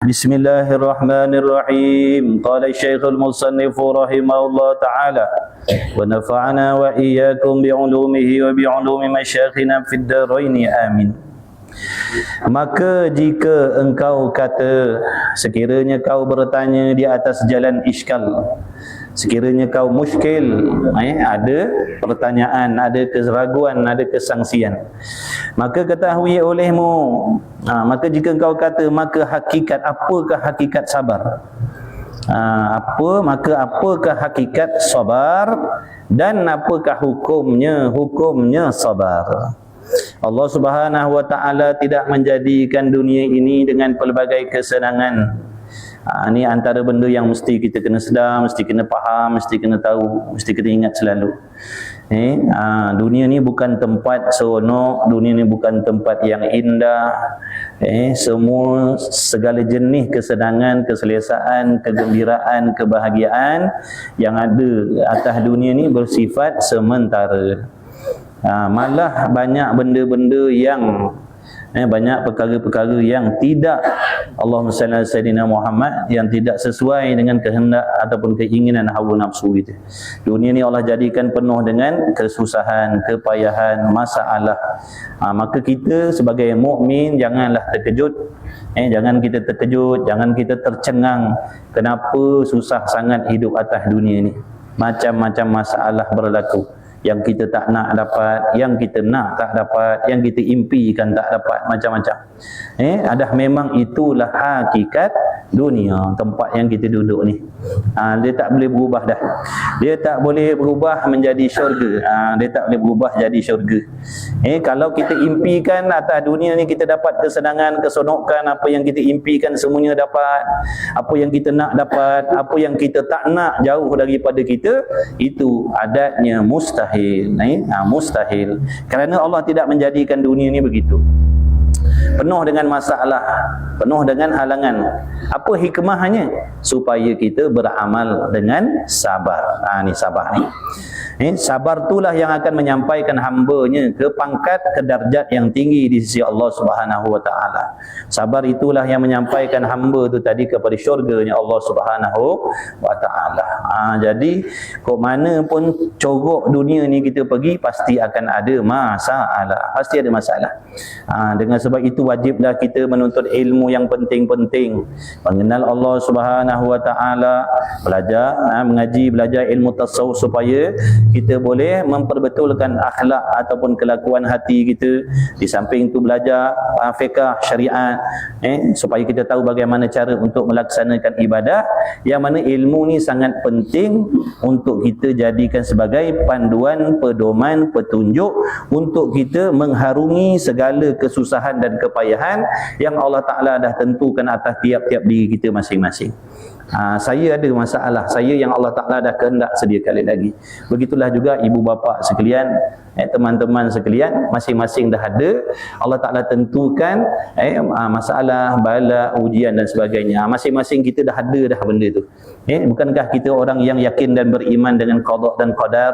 Bismillahirrahmanirrahim. Qala Syekhul Musannif rahimahullah ta'ala wa nafa'ana wa iyyakum bi'ulumihi wa bi'ulumi masyayikhina fid dharain amin. Maka jika engkau kata, sekiranya kau bertanya di atas jalan iskal, sekiranya kau muskil, ada pertanyaan, ada keraguan, ada kesangsian, maka ketahui olehmu, maka jika engkau kata, maka hakikat, apakah hakikat sabar? Apakah hakikat sabar dan apakah hukumnya sabar? Allah Subhanahu wa ta'ala tidak menjadikan dunia ini dengan pelbagai kesenangan. Ini antara benda yang mesti kita kena sedar, mesti kena faham, mesti kena tahu, mesti kena ingat selalu. Dunia ni bukan tempat seronok, dunia ni bukan tempat yang indah. Segala jenis kesenangan, keselesaan, kegembiraan, kebahagiaan yang ada atas dunia ni bersifat sementara. Malah banyak benda-benda yang banyak perkara-perkara yang tidak, Allahumma salli ala sayyidina Muhammad, yang tidak sesuai dengan kehendak ataupun keinginan hawa nafsu kita. Dunia ni Allah jadikan penuh dengan kesusahan, kepayahan, masalah. Maka kita sebagai mukmin janganlah terkejut. Jangan kita terkejut, jangan kita tercengang. Kenapa susah sangat hidup atas dunia ni? Macam-macam masalah berlaku. Yang kita tak nak dapat, yang kita nak tak dapat, yang kita impikan tak dapat, macam-macam. Memang itulah hakikat dunia, tempat yang kita duduk ni. Dia tak boleh berubah dah. Dia tak boleh berubah menjadi syurga. Dia tak boleh berubah jadi syurga. Kalau kita impikan atas dunia ni kita dapat kesenangan, keseronokan, apa yang kita impikan semuanya dapat, apa yang kita nak dapat, apa yang kita tak nak jauh daripada kita, itu adatnya mustahil. Mustahil. Kerana Allah tidak menjadikan dunia ni begitu. Penuh dengan masalah, penuh dengan halangan. Apa hikmahnya? Supaya kita beramal dengan sabar. Ni sabar ni. Sabar itulah yang akan menyampaikan hambanya ke pangkat, ke darjat yang tinggi di sisi Allah Subhanahu wa ta'ala. Sabar itulah yang menyampaikan hamba tu tadi kepada syurganya Allah Subhanahu wa ta'ala. Jadi kok mana pun corok dunia ni kita pergi, pasti akan ada masalah. Pasti ada masalah. Dengan sebab itu wajiblah kita menuntut ilmu yang penting-penting, mengenal Allah Subhanahu wa ta'ala, belajar, mengaji, belajar ilmu tasawuf supaya kita boleh memperbetulkan akhlak ataupun kelakuan hati kita. Di samping itu belajar fiqh syariat, supaya kita tahu bagaimana cara untuk melaksanakan ibadah, yang mana ilmu ni sangat penting untuk kita jadikan sebagai panduan, pedoman, petunjuk untuk kita mengharungi segala kesusahan dan kepayahan yang Allah Ta'ala dah tentukan atas tiap-tiap diri kita masing-masing. Saya ada masalah, saya yang Allah Ta'ala dah kehendak sedia kali lagi. Begitulah juga ibu bapa sekalian, teman-teman sekalian, masing-masing dah ada. Allah Ta'ala tentukan masalah, bala, ujian dan sebagainya. Masing-masing kita dah ada dah benda tu. Bukankah kita orang yang yakin dan beriman dengan qada dan qadar?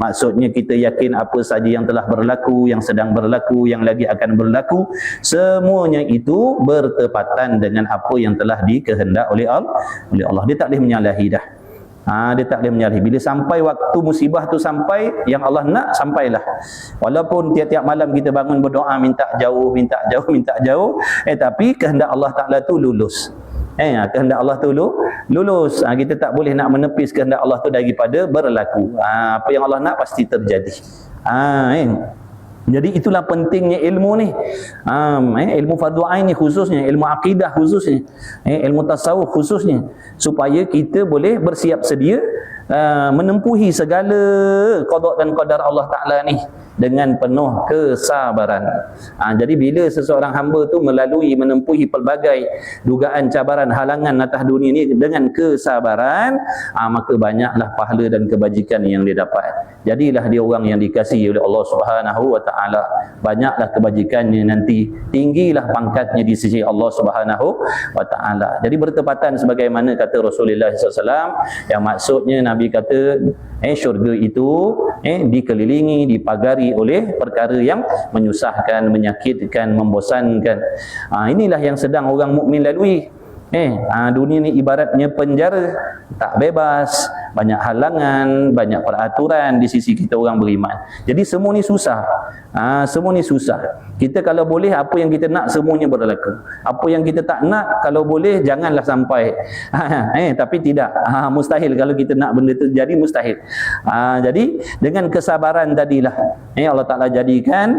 Maksudnya kita yakin apa saja yang telah berlaku, yang sedang berlaku, yang lagi akan berlaku, semuanya itu bertepatan dengan apa yang telah dikehendak oleh Allah. Dia tak boleh menyalahi dah. Dia tak boleh menyalahi. Bila sampai waktu musibah tu sampai, yang Allah nak sampailah. Walaupun tiap-tiap malam kita bangun berdoa minta jauh, tapi kehendak Allah Ta'ala tu lulus. Kehendak Allah tu lulus. Kita tak boleh nak menepis kehendak Allah tu daripada berlaku. Apa yang Allah nak pasti terjadi. Jadi itulah pentingnya ilmu ni. Ilmu fardu ain ni khususnya, ilmu akidah khususnya, ilmu tasawuf khususnya, supaya kita boleh bersiap sedia menempuhi segala qada dan qadar Allah Ta'ala ni dengan penuh kesabaran. Jadi bila seseorang hamba tu menempuhi pelbagai dugaan, cabaran, halangan atas dunia ni dengan kesabaran, maka banyaklah pahala dan kebajikan yang dia dapat. Jadilah dia orang yang dikasihi oleh Allah Subhanahu wa ta'ala. Banyaklah kebajikannya nanti, tinggilah pangkatnya di sisi Allah Subhanahu wa ta'ala. Jadi bertepatan sebagaimana kata Rasulullah SAW, yang maksudnya Nabi kata syurga itu dikelilingi, dipagari oleh perkara yang menyusahkan, menyakitkan, membosankan. Inilah yang sedang orang mukmin lalui. Dunia ni ibaratnya penjara, tak bebas, banyak halangan, banyak peraturan di sisi kita orang beriman. Jadi semua ni susah. Semua ni susah. Kita kalau boleh apa yang kita nak semuanya berlaku. Apa yang kita tak nak kalau boleh janganlah sampai. Tapi tidak. Mustahil kalau kita nak benda tu jadi, mustahil. Jadi dengan kesabaran tadilah Allah Ta'ala jadikan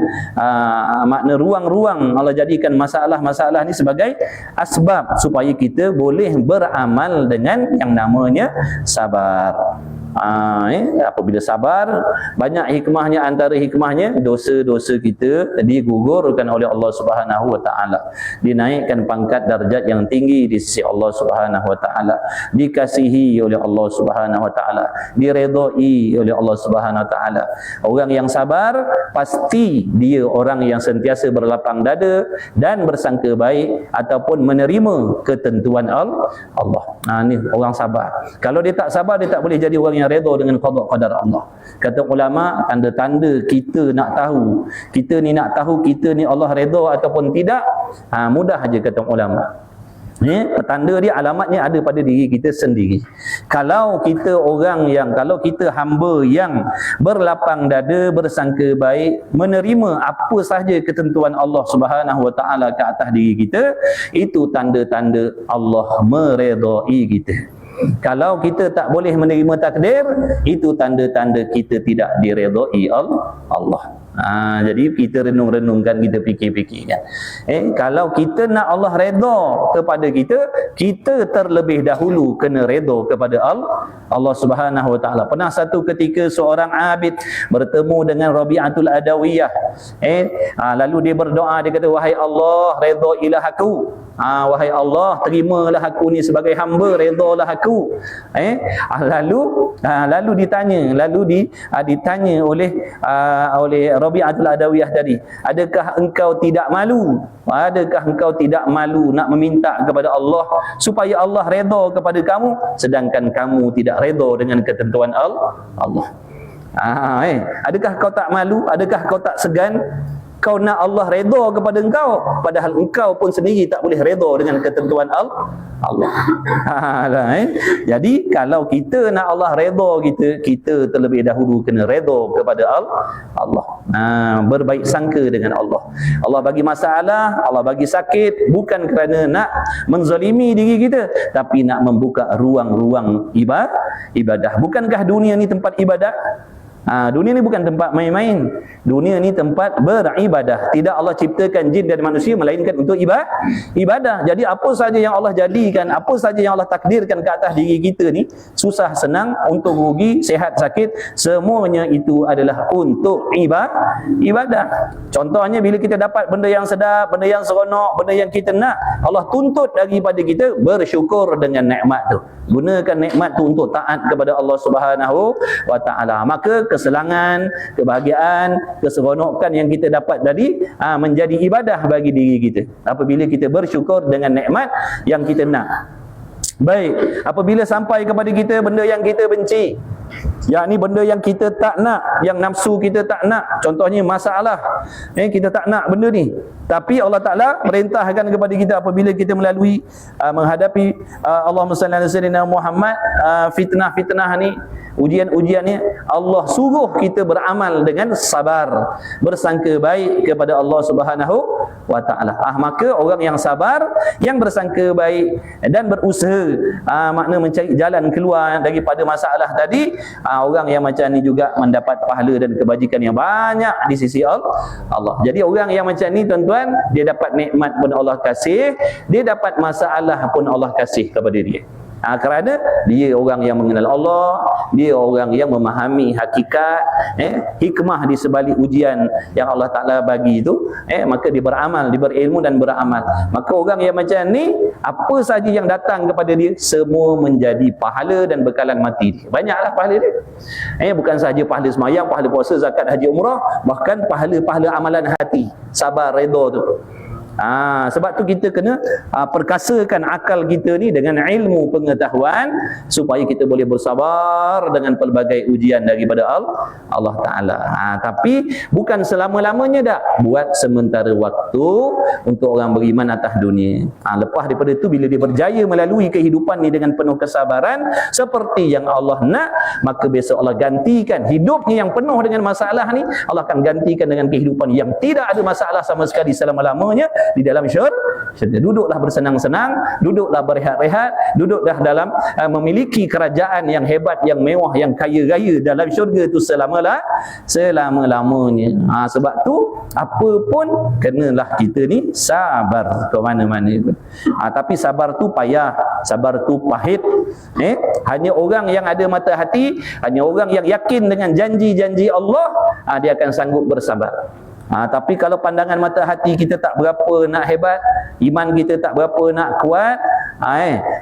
makna ruang-ruang, Allah jadikan masalah-masalah ni sebagai asbab supaya kita boleh beramal dengan yang namanya sabar. Apabila sabar, banyak hikmahnya. Antara hikmahnya, dosa-dosa kita digugurkan oleh Allah Subhanahu wa taala, dinaikkan pangkat darjat yang tinggi di sisi Allah Subhanahu wa taala, dikasihi oleh Allah Subhanahu wa taala, diredai oleh Allah Subhanahu wa taala. Orang yang sabar pasti dia orang yang sentiasa berlapang dada dan bersangka baik ataupun menerima ketentuan Allah. Ni orang sabar. Kalau dia tak sabar, dia tak boleh jadi orang yang redha dengan qada qadar Allah. Kata ulama, tanda-tanda kita nak tahu, kita ni Allah redha ataupun tidak, mudah aja kata ulama. Tanda dia, alamatnya ada pada diri kita sendiri. Kalau kita hamba yang berlapang dada, bersangka baik, menerima apa sahaja ketentuan Allah Subhanahu wa taala ke atas diri kita, itu tanda-tanda Allah meredai kita. Kalau kita tak boleh menerima takdir, itu tanda-tanda kita tidak diredai Allah. Jadi kita renung-renungkan, kita fikir-fikirkan. Kalau kita nak Allah redha kepada kita, kita terlebih dahulu kena redha kepada Allah Subhanahu wa taala. Pernah satu ketika seorang abid bertemu dengan Rabi'atul Adawiyah. Lalu dia berdoa, dia kata, wahai Allah, redailah aku. Wahai Allah, terimalah aku ni sebagai hamba, redalah aku. Lalu ditanya oleh Rabi'atul Adawiyah tadi, adakah engkau tidak malu? Adakah engkau tidak malu nak meminta kepada Allah supaya Allah redha kepada kamu, sedangkan kamu tidak redha dengan ketentuan Allah? Adakah kau tak malu? Adakah kau tak segan? Kau nak Allah redha kepada engkau, padahal engkau pun sendiri tak boleh redha dengan ketentuan Allah. Jadi kalau kita nak Allah redha kita terlebih dahulu kena redha kepada Allah. Berbaik sangka dengan Allah. Allah bagi masalah, Allah bagi sakit, bukan kerana nak menzalimi diri kita, tapi nak membuka ruang-ruang ibadah. Bukankah dunia ni tempat ibadah? Dunia ni bukan tempat main-main. Dunia ni tempat beribadah. Tidak Allah ciptakan jin dan manusia melainkan untuk ibadah. Jadi apa saja yang Allah jadikan, apa saja yang Allah takdirkan ke atas diri kita ni, susah senang, untung rugi, sihat sakit, semuanya itu adalah untuk ibadah. Contohnya bila kita dapat benda yang sedap, benda yang seronok, benda yang kita nak, Allah tuntut daripada kita bersyukur dengan nikmat tu. Gunakan nikmat tu untuk taat kepada Allah Subhanahu wa taala. Maka keselangan, kebahagiaan, keseronokan yang kita dapat tadi menjadi ibadah bagi diri kita apabila kita bersyukur dengan nikmat yang kita nak. Baik, apabila sampai kepada kita benda yang kita benci, yakni benda yang kita tak nak, yang nafsu kita tak nak, contohnya masalah, kita tak nak benda ni, tapi Allah Ta'ala perintahkan kepada kita apabila kita melalui menghadapi Allahumma salli ala sayyidina Muhammad, fitnah-fitnah ni, ujian-ujian ni, Allah suruh kita beramal dengan sabar, bersangka baik kepada Allah Subhanahu wa Ta'ala. Maka orang yang sabar, yang bersangka baik dan berusaha makna mencari jalan keluar daripada masalah tadi, orang yang macam ni juga mendapat pahala dan kebajikan yang banyak di sisi Allah. Jadi orang yang macam ni, tuan-tuan, dia dapat nikmat pun Allah kasih, dia dapat masalah pun Allah kasih kepada dia. Kerana dia orang yang mengenal Allah, dia orang yang memahami hakikat, hikmah di sebalik ujian yang Allah Ta'ala bagi itu, maka dia beramal, dia berilmu dan beramal. Maka orang yang macam ni, apa saja yang datang kepada dia, semua menjadi pahala dan bekalan mati dia. Banyaklah pahala dia. Bukan sahaja pahala semayang, pahala puasa, zakat, haji, umrah, bahkan pahala-pahala amalan hati, sabar, redha tu. Sebab tu kita kena perkasakan akal kita ni dengan ilmu pengetahuan supaya kita boleh bersabar dengan pelbagai ujian daripada Allah Ta'ala. Tapi bukan selama-lamanya dah. Buat sementara waktu untuk orang beriman atas dunia. Lepas daripada tu bila dia berjaya melalui kehidupan ni dengan penuh kesabaran seperti yang Allah nak, maka besok Allah gantikan hidupnya yang penuh dengan masalah ni, Allah akan gantikan dengan kehidupan yang tidak ada masalah sama sekali selama-lamanya di dalam syurga. Duduklah bersenang-senang, duduklah berehat-rehat, duduklah dalam memiliki kerajaan yang hebat, yang mewah, yang kaya-raya dalam syurga tu selama-lamanya. Sebab tu apa pun kenalah kita ni sabar ke mana-mana pun. Tapi sabar tu payah, sabar tu pahit. Hanya orang yang ada mata hati, hanya orang yang yakin dengan janji-janji Allah, dia akan sanggup bersabar. Tapi kalau pandangan mata hati kita tak berapa nak hebat, iman kita tak berapa nak kuat,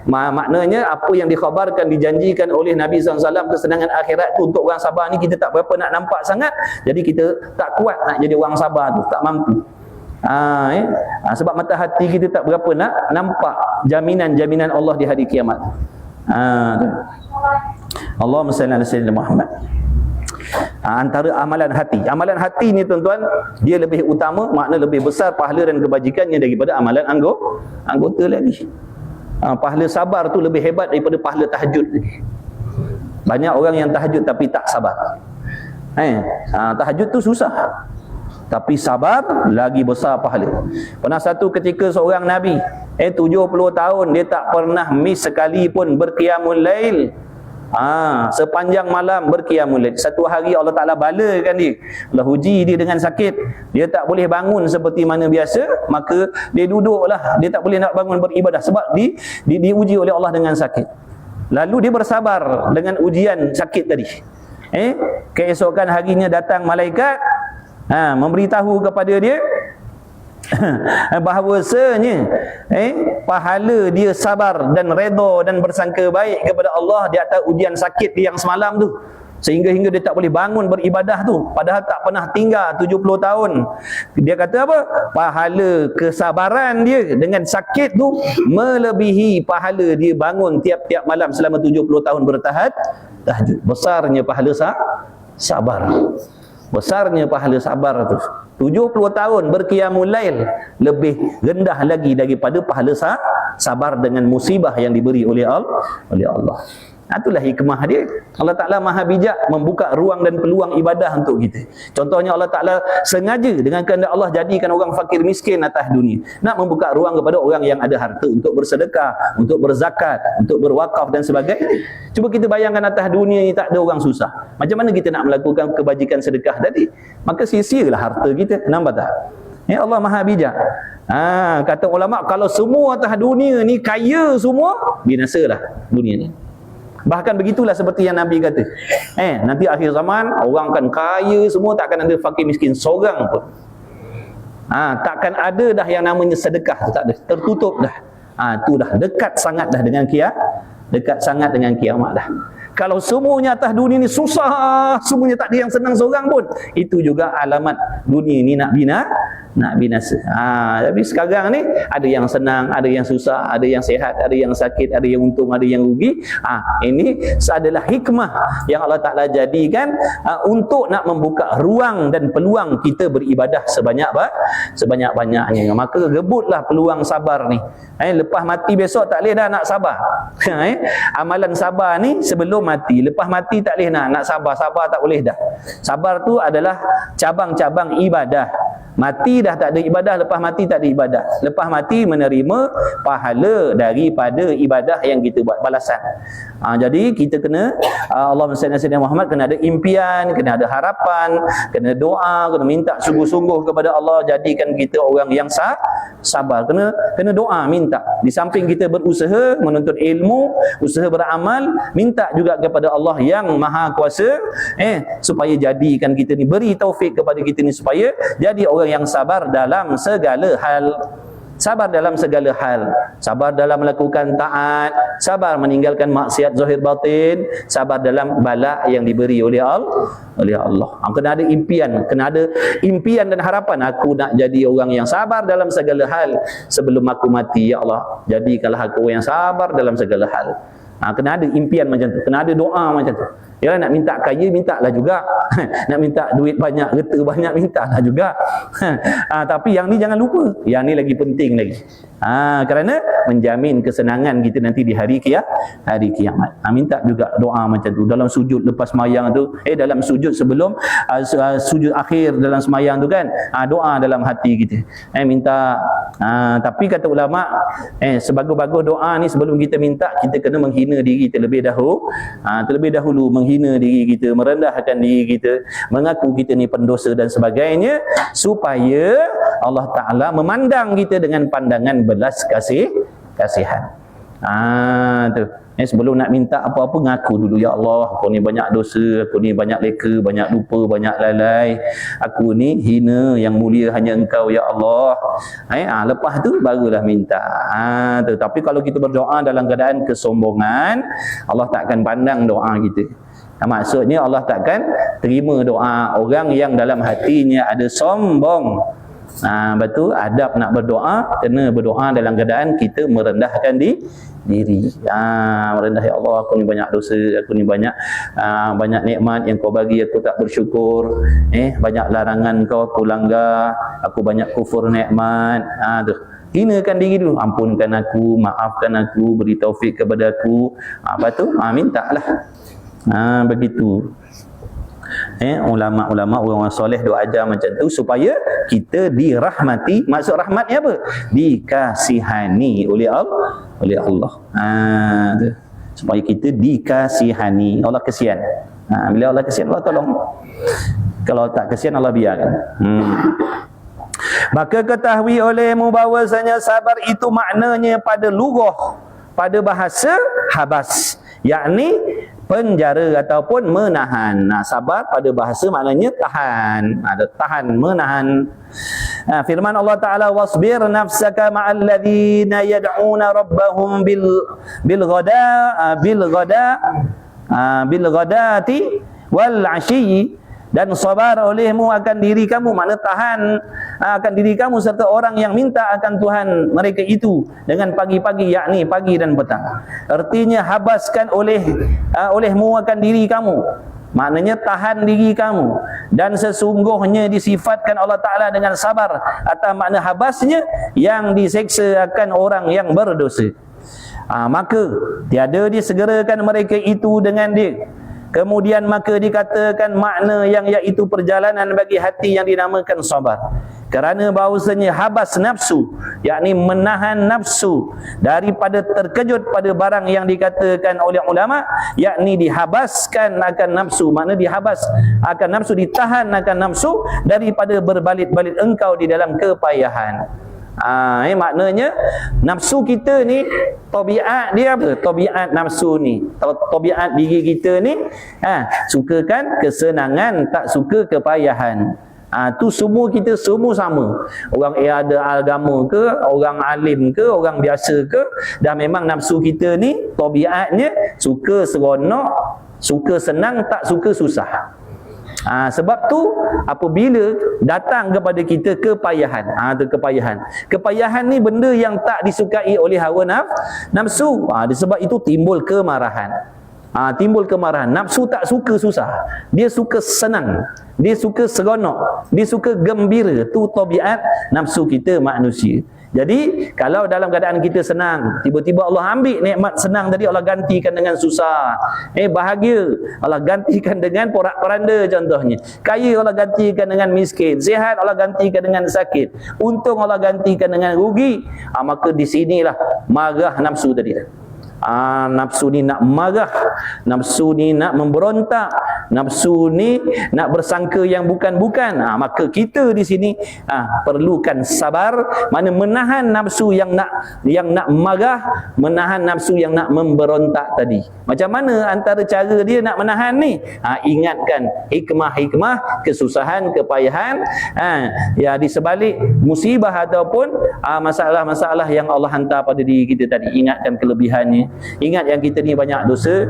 maknanya apa yang dikhabarkan, dijanjikan oleh Nabi SAW kesenangan akhirat tu untuk orang sabar ni kita tak berapa nak nampak sangat. Jadi kita tak kuat nak jadi orang sabar tu, tak mampu. Sebab mata hati kita tak berapa nak nampak jaminan-jaminan Allah di hari kiamat. Allahumma salli ala sayyidina Muhammad. Antara amalan hati ni tuan-tuan, dia lebih utama, makna lebih besar pahala dan kebajikannya daripada amalan anggota lagi. Pahala sabar tu lebih hebat daripada pahala tahajud lagi. Banyak orang yang tahajud tapi tak sabar. Tahajud tu susah, tapi sabar lagi besar pahala. Pernah satu ketika seorang Nabi 70 tahun dia tak pernah miss sekali pun berqiyamul lail. Sepanjang malam berqiyamul lail. Satu hari Allah Ta'ala balakan dia, Allah uji dia dengan sakit. Dia tak boleh bangun seperti mana biasa, maka dia duduklah, dia tak boleh nak bangun beribadah sebab diuji oleh Allah dengan sakit. Lalu dia bersabar dengan ujian sakit tadi. Keesokan harinya datang malaikat, memberitahu kepada dia bahawasanya pahala dia sabar dan redha dan bersangka baik kepada Allah di atas ujian sakit dia yang semalam tu, sehingga dia tak boleh bangun beribadah tu, padahal tak pernah tinggal 70 tahun. Dia kata apa? Pahala kesabaran dia dengan sakit tu melebihi pahala dia bangun tiap-tiap malam selama 70 tahun bertahan tahajud. Besarnya pahala sabar. Besarnya pahala sabar tu. 70 tahun berqiyamul lail lebih rendah lagi daripada pahala sabar dengan musibah yang diberi oleh Allah. Itulah hikmah dia. Allah Ta'ala maha bijak membuka ruang dan peluang ibadah untuk kita. Contohnya Allah Ta'ala sengaja dengan kehendak Allah jadikan orang fakir miskin atas dunia, nak membuka ruang kepada orang yang ada harta untuk bersedekah, untuk berzakat, untuk berwakaf dan sebagainya. Cuba kita bayangkan atas dunia ni tak ada orang susah, macam mana kita nak melakukan kebajikan sedekah tadi? Maka sia-sialah harta kita. Nampak tak? Allah maha bijak. Kata ulama, kalau semua atas dunia ni kaya semua, binasalah dunia ni. Bahkan begitulah seperti yang Nabi kata, nanti akhir zaman orang akan kaya semua, takkan ada fakir miskin seorang pun. Takkan ada dah yang namanya sedekah, tak ada, tertutup dah. Tu dah dekat sangat dah dengan kiamat dah. Kalau semuanya atas dunia ni susah, semuanya tak ada yang senang seorang pun, itu juga alamat dunia ni nak binasa. Tapi sekarang ni ada yang senang, ada yang susah, ada yang sihat, ada yang sakit, ada yang untung, ada yang rugi. Ini adalah hikmah yang Allah Ta'ala jadikan untuk nak membuka ruang dan peluang kita beribadah sebanyak-banyaknya. Maka rebutlah peluang sabar ni. Lepas mati besok tak boleh dah nak sabar. Amalan sabar ni sebelum mati, lepas mati tak boleh nak sabar tak boleh dah. Sabar tu adalah cabang-cabang ibadah. Mati dah tak ada ibadah, lepas mati tak ada ibadah. Lepas mati menerima pahala daripada ibadah yang kita buat, balasan. Jadi kita kena Allahumma salli ala sayyidina Muhammad, kena ada impian, kena ada harapan, kena doa, kena minta sungguh-sungguh kepada Allah jadikan kita orang yang sabar. Kena doa, minta. Di samping kita berusaha menuntut ilmu, usaha beramal, minta juga kepada Allah yang Maha Kuasa supaya jadikan kita ni, beri taufik kepada kita ni supaya jadi orang yang sabar dalam segala hal. Sabar dalam segala hal. Sabar dalam melakukan taat, sabar meninggalkan maksiat zahir batin, sabar dalam bala yang diberi oleh Allah. Kena ada impian dan harapan, aku nak jadi orang yang sabar dalam segala hal sebelum aku mati, ya Allah. Jadikanlah aku yang sabar dalam segala hal. Kena ada impian macam tu, kena ada doa macam tu. Yalah, nak minta kaya, mintalah juga. Nak minta duit banyak, harta banyak, mintalah juga. Tapi yang ni jangan lupa, yang ni lagi penting lagi. Kerana menjamin kesenangan kita nanti di hari kiamat. Minta juga doa macam tu dalam sujud lepas semayang tu, dalam sujud sebelum sujud akhir dalam semayang tu kan, doa dalam hati kita, minta. Tapi kata ulama, sebagus-bagus doa ni sebelum kita minta, kita kena menghina diri terlebih dahulu, menghina diri kita, merendahkan diri kita, mengaku kita ni pendosa dan sebagainya, supaya Allah Ta'ala memandang kita dengan pandangan belas kasihan. Tu. Sebelum nak minta apa-apa, ngaku dulu, ya Allah, aku ni banyak dosa, aku ni banyak leka, banyak lupa, banyak lalai, aku ni hina, yang mulia hanya Engkau, ya Allah. Lepas tu barulah minta. Tapi kalau kita berdoa dalam keadaan kesombongan, Allah takkan pandang doa kita. Maksudnya Allah takkan terima doa orang yang dalam hatinya ada sombong. Betul, adab nak berdoa, kena berdoa dalam keadaan kita merendahkan diri. Merendah, ya Allah, aku ni banyak dosa, aku ni banyak nikmat yang Kau bagi, aku tak bersyukur. Banyak larangan Kau, aku langgar, aku banyak kufur nikmat. Hinakan diri dulu, ampunkan aku, maafkan aku, beri taufik kepada aku. Lepas tu mintalah. Begitu. Ulama-ulama, orang soleh doa ajar macam tu supaya kita dirahmati. Maksud rahmatnya apa? Dikasihani oleh Allah. Supaya kita dikasihani. Allah kesian. Bila Allah kesian, Allah tolong. Kalau tak kesian, Allah biarkan. Maka ketahui olehmu bahawasanya sabar itu maknanya pada lughah, pada bahasa habas, yakni penjara ataupun menahan. Sabar pada bahasa maknanya tahan. Tahan, menahan. Firman Allah Ta'ala, wasbir nafsaka ma'al ladhina yad'una rabbahum bil ghadati wal 'ashyi. Dan sabar olehmu akan diri kamu, makna tahan akan diri kamu serta orang yang minta akan Tuhan mereka itu dengan pagi-pagi, yakni pagi dan petang. Artinya habaskan olehmu akan diri kamu, maknanya tahan diri kamu. Dan sesungguhnya disifatkan Allah Ta'ala dengan sabar atau makna habasnya yang diseksa akan orang yang berdosa. Maka tiada disegerakan mereka itu dengan dia. Kemudian maka dikatakan makna yang iaitu perjalanan bagi hati yang dinamakan sabar. Kerana bahawasanya habas nafsu, yakni menahan nafsu daripada terkejut pada barang yang dikatakan oleh ulama, yakni dihabaskan akan nafsu, makna dihabas akan nafsu, ditahan akan nafsu daripada berbalit-balit engkau di dalam kepayahan. Maknanya nafsu kita ni, tabiat dia apa? Tabiat nafsu ni, tabiat diri kita ni, sukakan kesenangan, tak suka kepayahan. Tu semua kita semua sama. Orang ada agama ke, orang alim ke, orang biasa ke, dah memang nafsu kita ni tabiatnya suka seronok, suka senang, tak suka susah. Sebab tu apabila datang kepada kita kepayahan, kepayahan ni benda yang tak disukai oleh hawa nafsu. Sebab itu timbul kemarahan. Nafsu tak suka susah, dia suka senang, dia suka seronok, dia suka gembira. Tu tabiat nafsu kita manusia. Jadi kalau dalam keadaan kita senang, tiba-tiba Allah ambil nikmat senang tadi, Allah gantikan dengan susah. Bahagia Allah gantikan dengan porak-poranda contohnya. Kaya Allah gantikan dengan miskin. Sihat Allah gantikan dengan sakit. Untung Allah gantikan dengan rugi. Maka di sinilah marah nafsu tadi. Nafsu ni nak marah, nafsu ni nak memberontak, nafsu ni nak bersangka yang bukan-bukan. Maka kita di sini perlukan sabar, mana menahan nafsu yang nak marah, menahan nafsu yang nak memberontak tadi. Macam mana antara cara dia nak menahan ni? Ingatkan hikmah-hikmah, kesusahan, kepayahan ya di sebalik musibah ataupun masalah-masalah yang Allah hantar pada diri kita tadi. Ingatkan kelebihannya, ingat yang kita ni banyak dosa.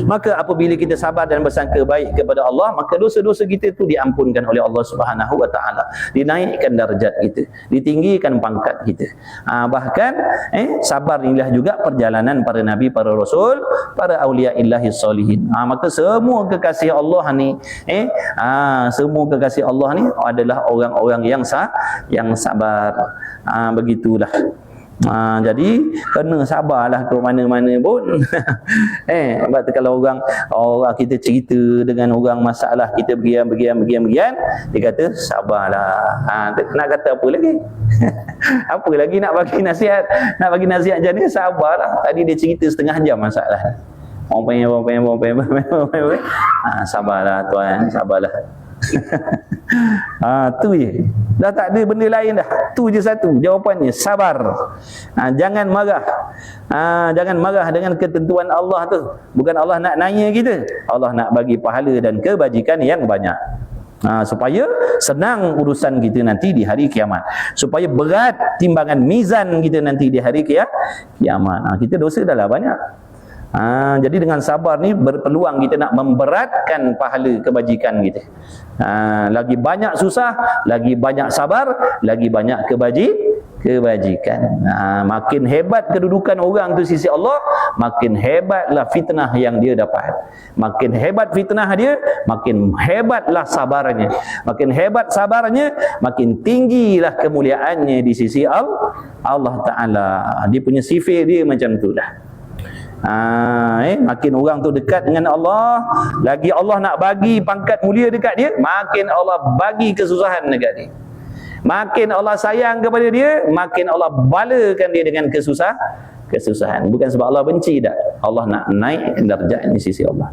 Maka apabila kita sabar dan bersangka baik kepada Allah, maka dosa-dosa kita tu diampunkan oleh Allah Subhanahu wa taala. Dinaikkan darjat kita, ditinggikan pangkat kita. Bahkan sabar inilah juga perjalanan para nabi, para rasul, para auliaillahi salihin. Maka semua kekasih Allah ni semua kekasih Allah ni adalah orang-orang yang sabar. Begitulah. Jadi kena sabarlah ke mana-mana pun. Sebab tu kalau orang kita cerita dengan orang masalah kita bagian, dia kata sabarlah. Nak kata apa lagi? Apa lagi nak bagi nasihat? Nak bagi nasihat jadi sabarlah. Tadi dia cerita setengah jam masalah. Sabarlah tuan, sabarlah. Tu je. Dah tak ada benda lain dah. Tu je satu jawapannya, sabar. Jangan marah. Jangan marah dengan ketentuan Allah tu. Bukan Allah nak naya kita, Allah nak bagi pahala dan kebajikan yang banyak. Supaya senang urusan kita nanti di hari kiamat, supaya berat timbangan mizan kita nanti di hari kiamat. Kita dosa dah lah banyak. Jadi dengan sabar ni berpeluang kita nak memberatkan pahala kebajikan kita. Lagi banyak susah, lagi banyak sabar, lagi banyak kebajikan. Makin hebat kedudukan orang tu sisi Allah, makin hebatlah fitnah yang dia dapat. Makin hebat fitnah dia, makin hebatlah sabarnya. Makin hebat sabarnya, makin tinggilah kemuliaannya di sisi Allah Ta'ala. Dia punya sifat dia macam tu dah. Makin orang tu dekat dengan Allah, lagi Allah nak bagi pangkat mulia dekat dia, makin Allah bagi kesusahan dekat dia. Makin Allah sayang kepada dia, makin Allah balakan dia dengan kesusahan. Bukan sebab Allah benci dah. Allah nak naik darjat di sisi Allah.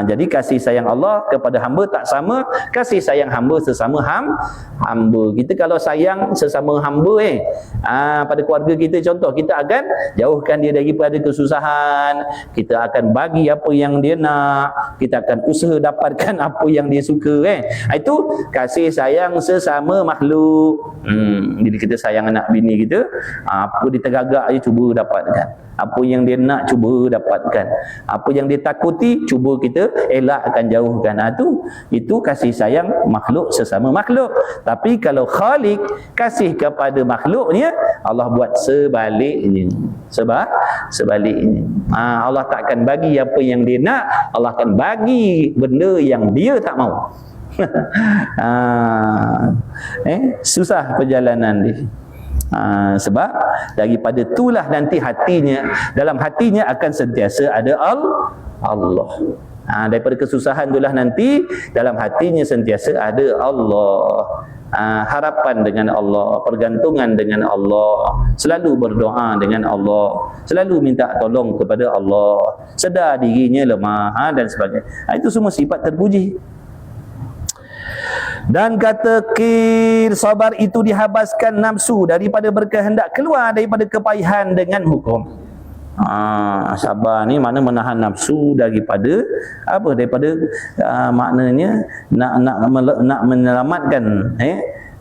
Jadi kasih sayang Allah kepada hamba tak sama kasih sayang hamba sesama hamba. Kita kalau sayang sesama hamba pada keluarga kita, contoh, kita akan jauhkan dia daripada kesusahan, kita akan bagi apa yang dia nak, kita akan usaha dapatkan apa yang dia suka. Itu kasih sayang sesama makhluk. Jadi kita sayang anak bini kita, apa dia tergagak je cuba dapatkan. Apa yang dia nak cuba dapatkan. Apa yang dia takuti cuba kita elakkan, jauhkan. Itu kasih sayang makhluk sesama makhluk. Tapi kalau Khalik kasih kepada makhluknya, Allah buat sebaliknya. Sebaliknya. Allah takkan bagi apa yang dia nak, Allah akan bagi benda yang dia tak mau. Susah perjalanan dia. Sebab daripada itulah nanti dalam hatinya akan sentiasa ada Allah. Daripada kesusahan itulah nanti dalam hatinya sentiasa ada Allah. Harapan dengan Allah, pergantungan dengan Allah, selalu berdoa dengan Allah, selalu minta tolong kepada Allah, sedar dirinya lemah dan sebagainya. Itu semua sifat terpuji. Dan kata kir, sabar itu dihabaskan nafsu daripada berkehendak keluar daripada kepayahan dengan hukum. Sabar ni makna menahan nafsu daripada maknanya nak menyelamatkan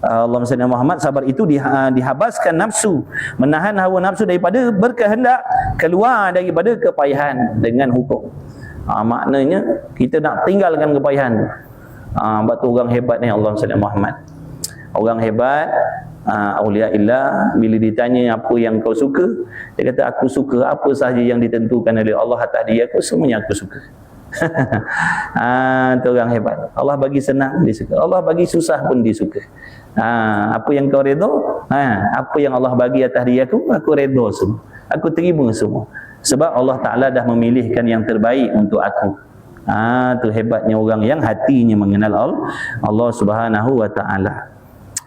Allahumma salli ala Muhammad. Sabar itu dihabaskan nafsu, menahan hawa nafsu daripada berkehendak keluar daripada kepayahan dengan hukum. Maknanya kita nak tinggalkan kepayahan. Sebab tu orang hebat ni, Allahumma salli ala Muhammad. Orang hebat, auliaillah, bila ditanya apa yang kau suka, dia kata aku suka apa sahaja yang ditentukan oleh Allah atas diri aku, semuanya aku suka. Tu orang hebat. Allah bagi senang dia suka, Allah bagi susah pun dia suka. Apa yang kau redha, apa yang Allah bagi atas diri aku redha semua, aku terima semua. Sebab Allah Ta'ala dah memilihkan yang terbaik untuk aku. Tu hebatnya orang yang hatinya mengenal Allah Subhanahu wa Ta'ala.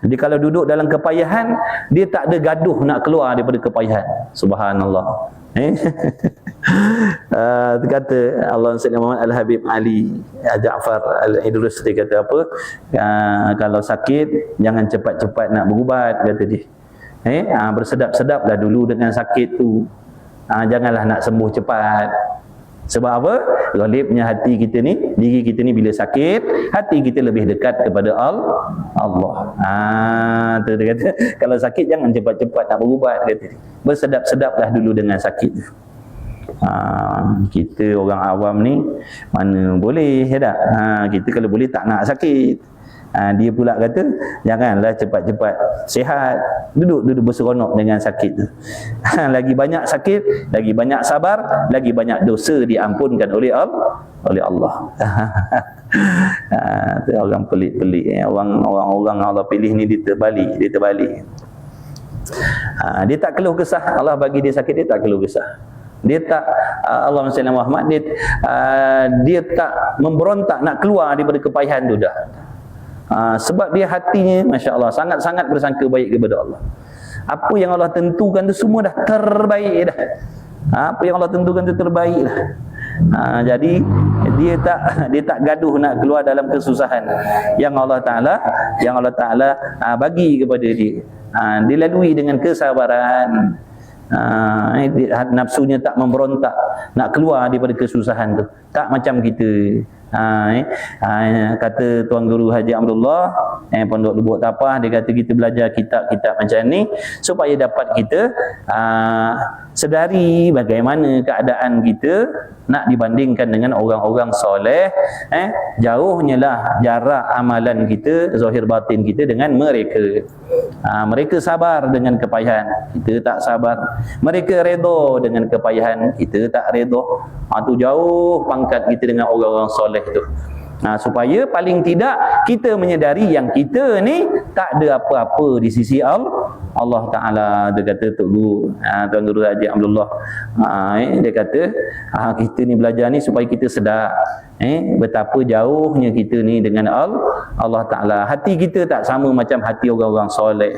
Jadi kalau duduk dalam kepayahan, dia tak ada gaduh nak keluar daripada kepayahan. Subhanallah. Kata Allah Sayyidina Muhammad Al-Habib Ali Ja'far Al-Idrus, dia kata apa, kalau sakit jangan cepat-cepat nak berubat, kata dia. Bersedap-sedaplah dulu dengan sakit tu. Janganlah nak sembuh cepat. Sebab apa? Ghalibnya hati kita ni, diri kita ni bila sakit, hati kita lebih dekat kepada Allah. Tu dia kata, kalau sakit jangan cepat-cepat nak berubat, kata dia. Bersedap-sedaplah dulu dengan sakit tu. Kita orang awam ni mana boleh tak? Kita kalau boleh tak nak sakit. Dia pula kata janganlah cepat-cepat sihat, duduk berseronok dengan sakit tu. Lagi banyak sakit, lagi banyak sabar, lagi banyak dosa diampunkan oleh Allah. Tu orang pelik-pelik. Orang Allah pilih ni dia terbalik. Dia tak keluh kesah. Allah bagi dia sakit, dia tak keluh kesah. Dia tak, Allah Sayyidina Muhammad, dia tak memberontak nak keluar daripada kepayahan tu dah. Sebab dia hatinya Masya Allah sangat-sangat bersangka baik kepada Allah. Apa yang Allah tentukan tu semua dah terbaik dah. Apa yang Allah tentukan tu terbaik dah. Jadi dia tak gaduh nak keluar dalam kesusahan yang Allah Ta'ala bagi kepada dia. Dilalui dengan kesabaran. Nafsunya tak memberontak nak keluar daripada kesusahan tu. Tak macam kita. Kata Tuan Guru Haji Abdullah Pondok Lubuk Tapah, dia kata kita belajar kitab-kitab macam ni supaya dapat kita sedari bagaimana keadaan kita nak dibandingkan dengan orang-orang soleh. Jauhnya lah jarak amalan kita, zahir batin kita dengan mereka. Mereka sabar dengan kepayahan, kita tak sabar. Mereka redha dengan kepayahan, kita tak redha. Tu jauh pangkat kita dengan orang-orang soleh tu. Supaya paling tidak kita menyedari yang kita ni tak ada apa-apa di sisi Allah Ta'ala. Dia kata Tuan Guru Haji Abdullah, dia kata kita ni belajar ni supaya kita sedar betapa jauhnya kita ni dengan Allah Ta'ala. Hati kita tak sama macam hati orang-orang soleh.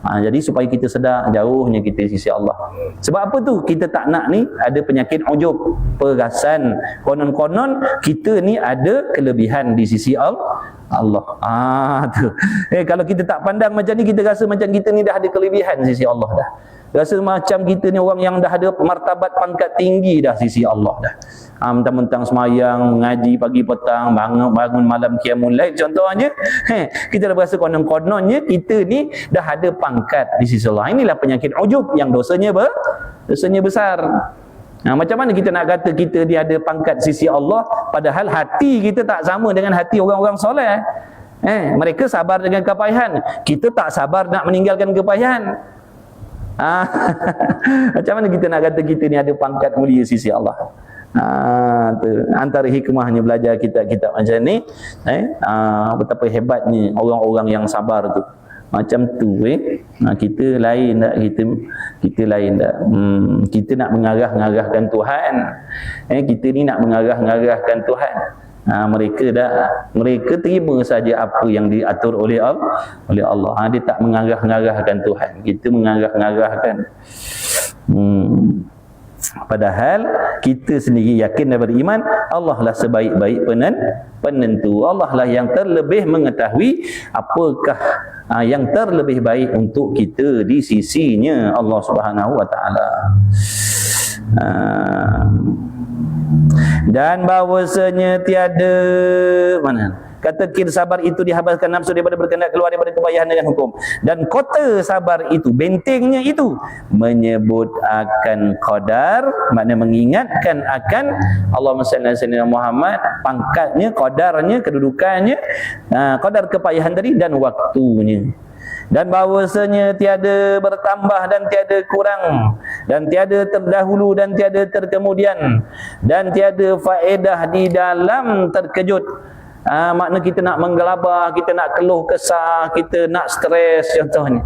Jadi supaya kita sedar jauhnya kita di sisi Allah. Sebab apa tu? Kita tak nak ni ada penyakit ujub, perasan konon-konon kita ni ada kelebihan di sisi Allah. Tu. Kalau kita tak pandang macam ni, kita rasa macam kita ni dah ada kelebihan di sisi Allah dah. Rasa macam kita ni orang yang dah ada martabat pangkat tinggi dah sisi Allah dah. Mentang-mentang semayang, mengaji pagi petang, bangun malam qiyamul lail contohnya, kita dah berasa konon-kononnya kita ni dah ada pangkat di sisi Allah. Inilah penyakit ujub yang dosanya besar. Macam mana kita nak kata kita dia ada pangkat sisi Allah padahal hati kita tak sama dengan hati orang-orang soleh. Mereka sabar dengan kepayahan, kita tak sabar nak meninggalkan kepayahan. Macam mana kita nak kata kita ni ada pangkat mulia sisi Allah? Tu antara hikmahnya belajar kitab-kitab macam ni. Betapa hebatnya orang-orang yang sabar tu. Macam tu kita lain tak? Kita lain tak? Kita nak mengarah-ngarahkan Tuhan. Kita ni nak mengarah-ngarahkan Tuhan. Mereka terima saja apa yang diatur oleh Allah. Dia tak mengarah-ngarahkan Tuhan. Kita mengarah-ngarahkan. Padahal kita sendiri yakin dan beriman Allah lah sebaik-baik penentu. Allah lah yang terlebih mengetahui apakah yang terlebih baik untuk kita di sisinya Allah Subhanahu wa Ta'ala. Dan bahawasanya tiada kata kir sabar itu dihabaskan nafsu daripada berkehendak keluar daripada kepayahan dengan hukum. Dan kota sabar itu, bentengnya itu menyebut akan qadar, maknanya mengingatkan akan Allahumma salli ala sayyidina Muhammad, pangkatnya, qadarnya, kedudukannya, qadar kepayahan tadi dan waktunya. Dan bahawasanya tiada bertambah dan tiada kurang, dan tiada terdahulu dan tiada terkemudian, dan tiada faedah di dalam terkejut. Makna kita nak menggelabah, kita nak keluh kesah, kita nak stres contohnya.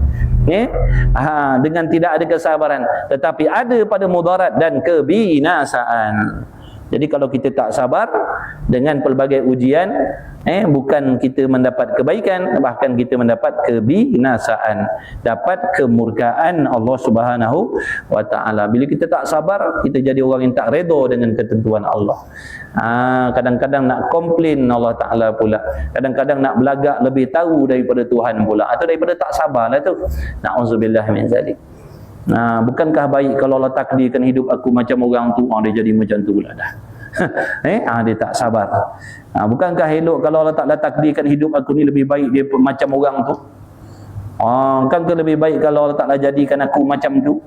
Dengan tidak ada kesabaran, tetapi ada pada mudarat dan kebinasaan. Jadi kalau kita tak sabar dengan pelbagai ujian, Bukan kita mendapat kebaikan, bahkan kita mendapat kebinasaan, dapat kemurkaan Allah Subhanahu wa taala. Bila kita tak sabar, kita jadi orang yang tak redha dengan ketentuan Allah. Kadang-kadang nak komplain Allah taala pula, kadang-kadang nak belagak lebih tahu daripada Tuhan pula, atau daripada tak sabarlah tu. Na'udzubillah min zalik. Bukankah baik kalau Allah takdirkan hidup aku macam orang tu, dia jadi macam tu pula dah. Dia tak sabar. Bukankah elok kalau Allah Ta'ala takdirkan hidup aku ni lebih baik dia macam orang tu? Bukankah lebih baik kalau Allah Ta'ala jadikan aku macam tu?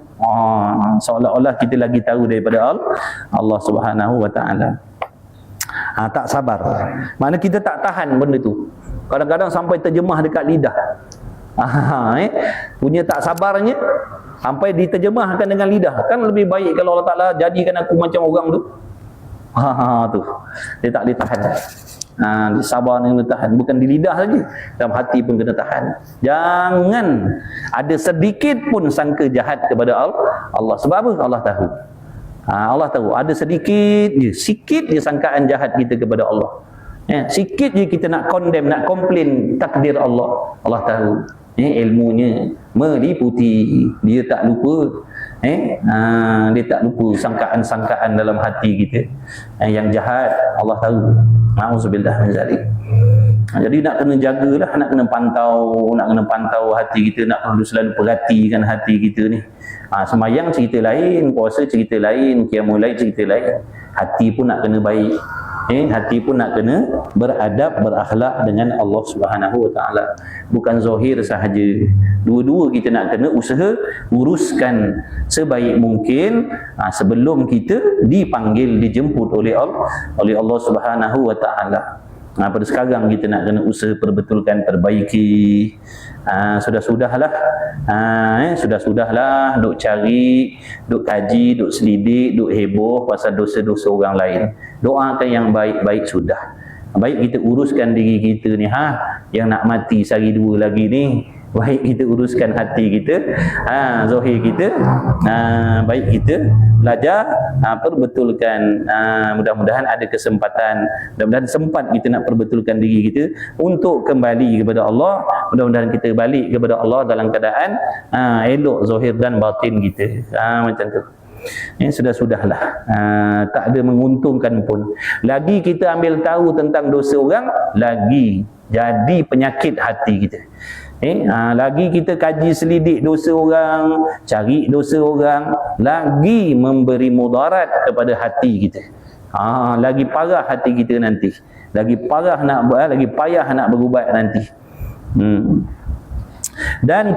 Seolah-olah kita lagi tahu daripada Allah Subhanahu wa ta'ala. Tak sabar. Mana kita tak tahan benda tu. Kadang-kadang sampai terjemah dekat lidah. Punya tak sabarnya sampai diterjemahkan dengan lidah. Kan lebih baik kalau Allah Ta'ala jadikan aku macam orang tu. Tu dia tak boleh tahan. Dia sabar ni kena tahan, bukan di lidah saja, dalam hati pun kena tahan. Jangan ada sedikit pun sangka jahat kepada Allah. Sebab apa? Allah tahu. Allah tahu ada sedikit je, sikit je sangkaan jahat kita kepada Allah. Sikit je kita nak condemn, nak komplain takdir Allah. Allah tahu. Ilmunya meliputi, dia tak lupa. Dia tak lupa sangkaan-sangkaan dalam hati kita yang jahat. Allah tahu. Na'udzubillah min zalik. Jadi nak kena jagalah, nak kena pantau hati kita, nak perlu selalu perhatikan hati kita ni. Semayang cerita lain, puasa cerita lain, qiyamul lail cerita lain. Hati pun nak kena baik. Hati pun nak kena beradab, berakhlak dengan Allah Subhanahu wa ta'ala. Bukan zahir sahaja. Dua-dua kita nak kena usaha uruskan sebaik mungkin sebelum kita dipanggil, dijemput oleh Allah Subhanahu wa ta'ala. Pada sekarang kita nak kena usaha perbetulkan, perbaiki. Sudah-sudahlah duk cari, duk kaji, duk selidik, duk heboh pasal dosa-dosa orang lain. Doakan yang baik-baik sudah. Baik kita uruskan diri kita ni, yang nak mati sehari dua lagi ni. Baik kita uruskan hati kita, zahir kita, baik kita belajar, perbetulkan. Mudah-mudahan ada kesempatan, mudah-mudahan sempat kita nak perbetulkan diri kita untuk kembali kepada Allah. Mudah-mudahan kita balik kepada Allah dalam keadaan elok zahir dan batin kita. Macam tu. Sudah-sudahlah, tak ada menguntungkan pun. Lagi kita ambil tahu tentang dosa orang, lagi jadi penyakit hati kita. Lagi kita kaji selidik dosa orang, cari dosa orang, lagi memberi mudarat kepada hati kita. Lagi parah hati kita nanti, lagi payah nak berubat nanti. Dan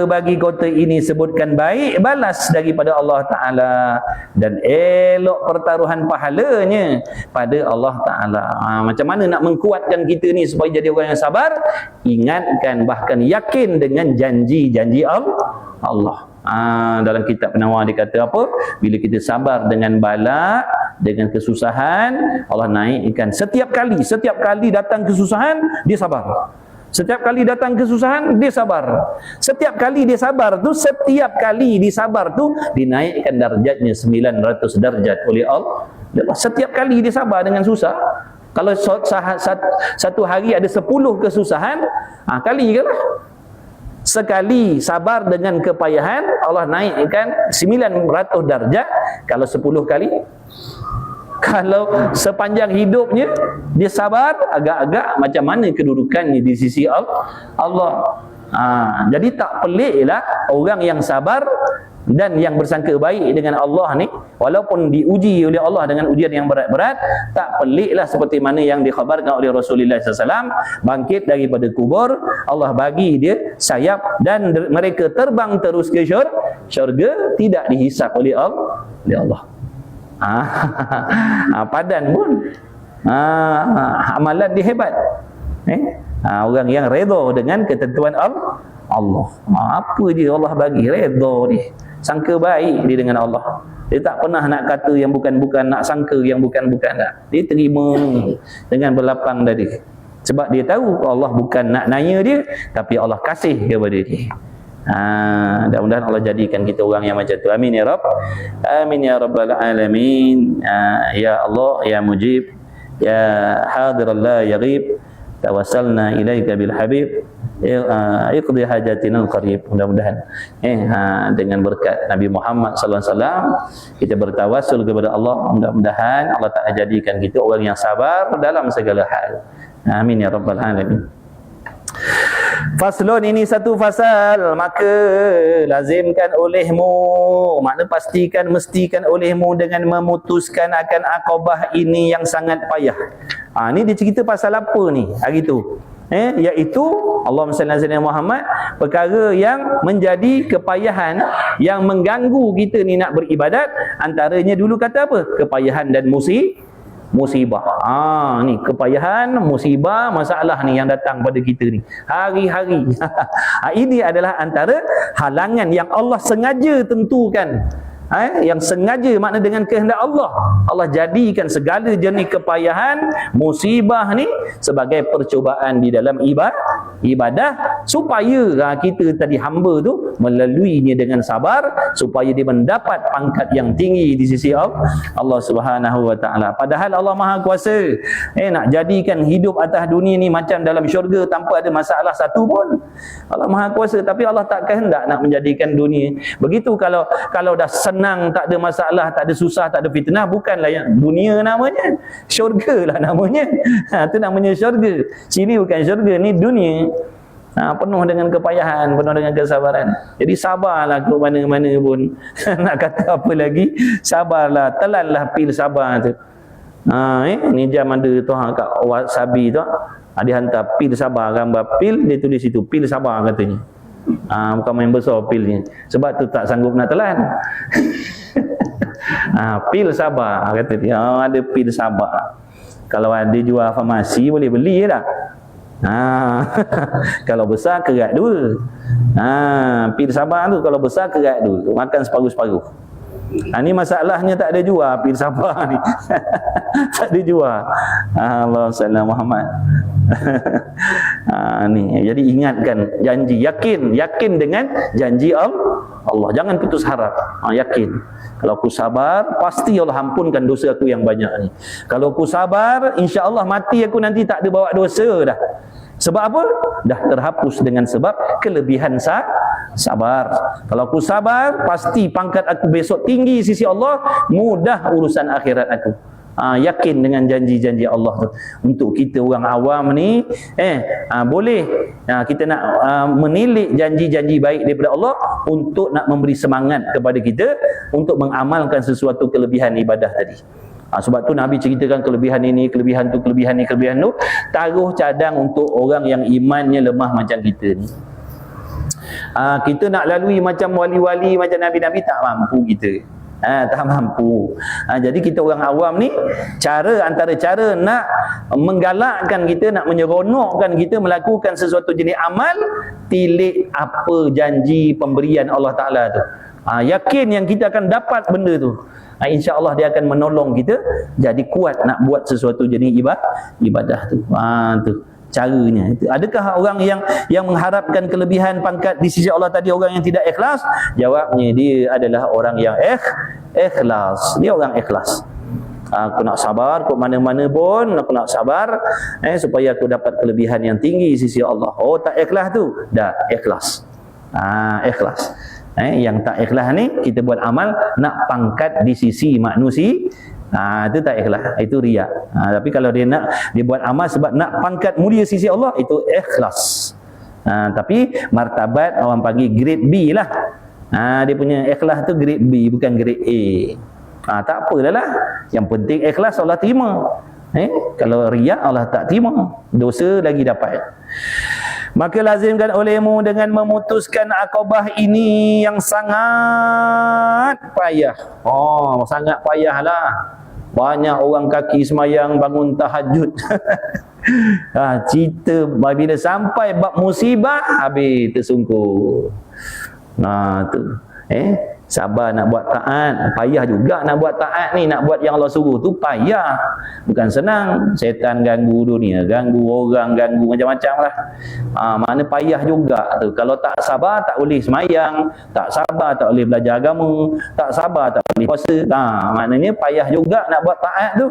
bagi kota ini sebutkan baik balas daripada Allah Ta'ala, dan elok pertaruhan pahalanya pada Allah Ta'ala. Macam mana nak mengkuatkan kita ni supaya jadi orang yang sabar? Ingatkan, bahkan yakin dengan janji-janji Allah. Dalam kitab Penawar dia kata apa? Bila kita sabar dengan bala, dengan kesusahan, Allah naikkan. Setiap kali datang kesusahan, dia sabar. Setiap kali datang kesusahan, dia sabar. Setiap kali dia sabar tu, dinaikkan darjatnya 900 darjat oleh Allah. Setiap kali dia sabar dengan susah. Kalau satu hari ada 10 kesusahan, kali kan? Sekali sabar dengan kepayahan, Allah naikkan 900 darjat. Kalau 10 kali, kalau sepanjang hidupnya dia sabar, agak-agak macam mana kedudukannya di sisi Allah. Jadi tak peliklah orang yang sabar dan yang bersangka baik dengan Allah ni, walaupun diuji oleh Allah dengan ujian yang berat-berat, tak peliklah seperti mana yang dikhabarkan oleh Rasulullah SAW, bangkit daripada kubur, Allah bagi dia sayap dan mereka terbang terus ke syurga, tidak dihisap oleh Allah. Padan pun amalan dia hebat. Orang yang redha dengan ketentuan Allah. Apa je Allah bagi, redha dia, sangka baik dia dengan Allah. Dia tak pernah nak kata yang bukan-bukan, nak sangka yang bukan-bukan tak. Dia terima dengan berlapang dada, sebab dia tahu Allah bukan nak naya dia, tapi Allah kasih kepada dia. Mudah-mudahan Allah jadikan kita orang yang macam tu. Amin ya Rabb. Amin ya Rabbal Alamin. Ya Allah, ya Mujib, ya Hadir la yaghib. tawassalna ilaika bil habib iqdi hajatina al-qarib. Mudah-mudahan dengan berkat Nabi Muhammad sallallahu alaihi wasallam kita bertawassul kepada Allah, mudah-mudahan Allah Taala jadikan kita orang yang sabar dalam segala hal. Amin ya rabbal alamin. Faslun, ini satu fasal, maka lazimkan olehmu, makna pastikan, mestikan olehmu dengan memutuskan akan akobah ini yang sangat payah. Ni dia cerita pasal apa ni hari tu? Iaitu Allahumma salli ala sayyidina Muhammad, perkara yang menjadi kepayahan yang mengganggu kita ni nak beribadat. Antaranya dulu kata apa? Kepayahan dan musibah. Ni kepayahan, musibah, masalah ni yang datang pada kita ni hari-hari. Ini adalah antara halangan yang Allah sengaja tentukan. Yang sengaja, makna dengan kehendak Allah, Allah jadikan segala jenis kepayahan, musibah ni sebagai percubaan di dalam ibadah, supaya kita tadi hamba tu melaluinya dengan sabar, supaya dia mendapat pangkat yang tinggi di sisi Allah Subhanahu wa taala. Padahal Allah Maha Kuasa nak jadikan hidup atas dunia ni macam dalam syurga tanpa ada masalah satu pun. Allah Maha Kuasa, tapi Allah tak kehendak nak menjadikan dunia begitu. Kalau dah senang, tak ada masalah, tak ada susah, tak ada fitnah, bukanlah yang dunia namanya, syurga lah namanya. Itu namanya syurga. Sini bukan syurga, ni dunia. Penuh dengan kepayahan, penuh dengan kesabaran. Jadi sabarlah ke mana-mana pun. Nak kata apa lagi? Sabarlah, telanlah pil sabar tu. Ni jam ada tu kat wasabi tu. Dia hantar pil sabar, gambar pil, dia tulis situ pil sabar katanya. Bukan main besar pilnya. Sebab tu tak sanggup nak telan. Pil sabar kata dia. Ada pil sabar. Kalau ada jual farmasi boleh beli dah. Kalau besar kerat dua. Pil sabar tu kalau besar kerat dua. Makan separuh-separuh. Ni masalahnya tak ada jual pil sabar ni. Tak ada jual. Allah sallallahu Muhammad. Ni jadi ingatkan janji, yakin dengan janji Allah, jangan putus harap. Yakin, kalau aku sabar pasti Allah ampunkan dosa aku yang banyak ni. Kalau aku sabar, insya-Allah mati aku nanti tak ada bawa dosa dah. Sebab apa? Dah terhapus dengan sebab kelebihan sabar. Kalau aku sabar, pasti pangkat aku besok tinggi sisi Allah, mudah urusan akhirat aku. Yakin dengan janji-janji Allah tu. Untuk kita orang awam ni boleh kita nak menilik janji-janji baik daripada Allah untuk nak memberi semangat kepada kita untuk mengamalkan sesuatu kelebihan ibadah tadi. Sebab tu Nabi ceritakan kelebihan ini, kelebihan tu, kelebihan ni, kelebihan tu, taruh cadang untuk orang yang imannya lemah macam kita ni. Kita nak lalui macam wali-wali, macam Nabi-Nabi, tak mampu kita. Tak mampu. Jadi kita orang awam ni, antara cara nak menggalakkan kita, nak menyeronokkan kita melakukan sesuatu jenis amal, tilik apa janji pemberian Allah Ta'ala tu. Yakin yang kita akan dapat benda tu. InsyaAllah dia akan menolong kita jadi kuat nak buat sesuatu jenis ibadah tu. Tu caranya. Adakah orang yang mengharapkan kelebihan pangkat di sisi Allah tadi orang yang tidak ikhlas? Jawabnya, dia adalah orang yang ikhlas. Dia orang ikhlas. Aku nak sabar ke mana-mana pun, aku nak sabar supaya aku dapat kelebihan yang tinggi di sisi Allah. Tak ikhlas tu? Dah ikhlas. Ikhlas. Yang tak ikhlas ni kita buat amal nak pangkat di sisi manusia, itu tak ikhlas, itu riak. Tapi kalau dia buat amal sebab nak pangkat mulia sisi Allah, itu ikhlas. Tapi martabat orang panggil grade B lah. Dia punya ikhlas tu grade B, bukan grade A. Tak apalah lah. Yang penting ikhlas Allah terima. Kalau riak Allah tak terima, dosa lagi dapat. Maka lazimkan olehmu dengan memutuskan akobah ini yang sangat payah. Sangat payah lah. Banyak orang kaki semayang, bangun tahajud. Cerita bila sampai bab musibah, habis tersungkur. Tu. Sabar nak buat taat, payah juga nak buat taat ni, nak buat yang Allah suruh tu payah. Bukan senang. Syaitan ganggu dunia, ganggu orang, ganggu macam-macam lah. Mana payah juga tu. Kalau tak sabar tak boleh semayang, tak sabar tak boleh belajar agama, tak sabar tak boleh puasa. Maknanya payah juga nak buat taat tu.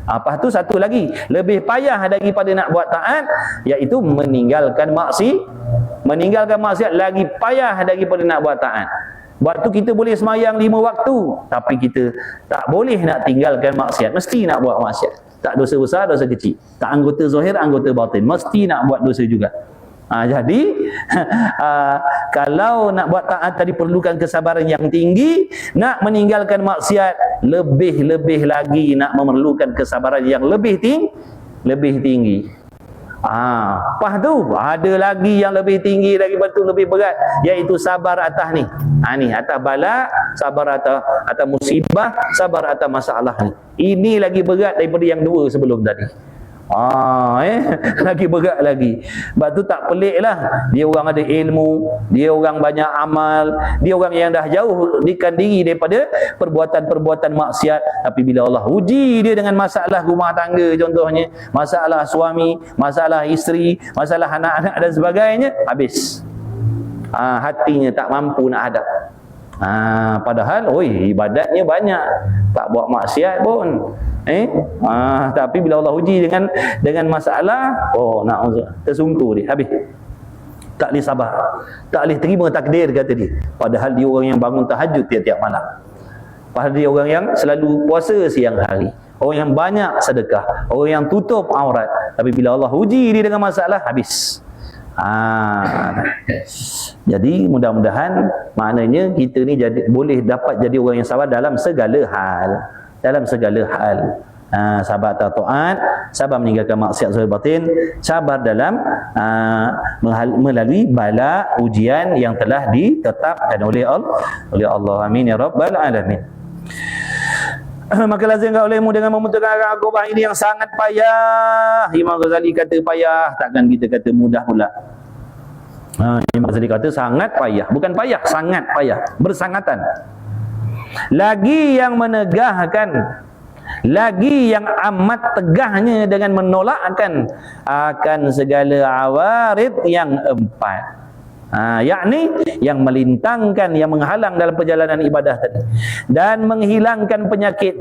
Lepas tu satu lagi, lebih payah daripada nak buat taat, iaitu meninggalkan maksiat lagi payah daripada nak buat taat. Waktu kita boleh semayang 5 waktu, tapi kita tak boleh nak tinggalkan maksiat, mesti nak buat maksiat. Tak dosa besar, dosa kecil. Tak anggota zahir, anggota batin, mesti nak buat dosa juga. Jadi kalau nak buat taat tadi perlukan kesabaran yang tinggi, nak meninggalkan maksiat lebih-lebih lagi nak memerlukan kesabaran yang lebih tinggi. Lepas tu ada lagi yang lebih tinggi daripada tu, lebih berat, iaitu sabar atas ni. Ni atas bala, sabar atas musibah, sabar atas masalah ni. Ini lagi berat daripada yang dua sebelum tadi. Lagi berat lagi. Sebab tu tak pelik lah, dia orang ada ilmu, dia orang banyak amal, dia orang yang dah jauh diri daripada perbuatan-perbuatan maksiat, tapi bila Allah uji dia dengan masalah rumah tangga contohnya, masalah suami, masalah isteri, masalah anak-anak dan sebagainya, habis. Hatinya tak mampu nak hadap. Padahal ibadatnya banyak, tak buat maksiat pun. Tapi bila Allah uji dengan masalah, nak tersungkur dia, habis. Tak boleh sabar, tak boleh terima takdir, kata dia. Padahal dia orang yang bangun tahajud tiap-tiap malam. Padahal dia orang yang selalu puasa siang hari, orang yang banyak sedekah, orang yang tutup aurat. Tapi bila Allah uji dia dengan masalah, habis. Jadi mudah-mudahan maknanya kita ni boleh dapat jadi orang yang sabar dalam segala hal. Sabar atas taat, sabar meninggalkan maksiat zahir batin, sabar dalam melalui bala ujian yang telah ditetapkan oleh Allah. Amin ya rabbal alamin. Maka lazimkan olehmu dengan memutuskan akobah ini yang sangat payah. Imam Ghazali kata payah, takkan kita kata mudah pula. Imam Ghazali kata sangat payah, bukan payah, sangat payah, bersangatan. Lagi yang menegahkan, lagi yang amat tegahnya dengan menolakkan akan segala awarid yang empat. Yakni yang melintangkan, yang menghalang dalam perjalanan ibadah tadi, dan menghilangkan penyakit.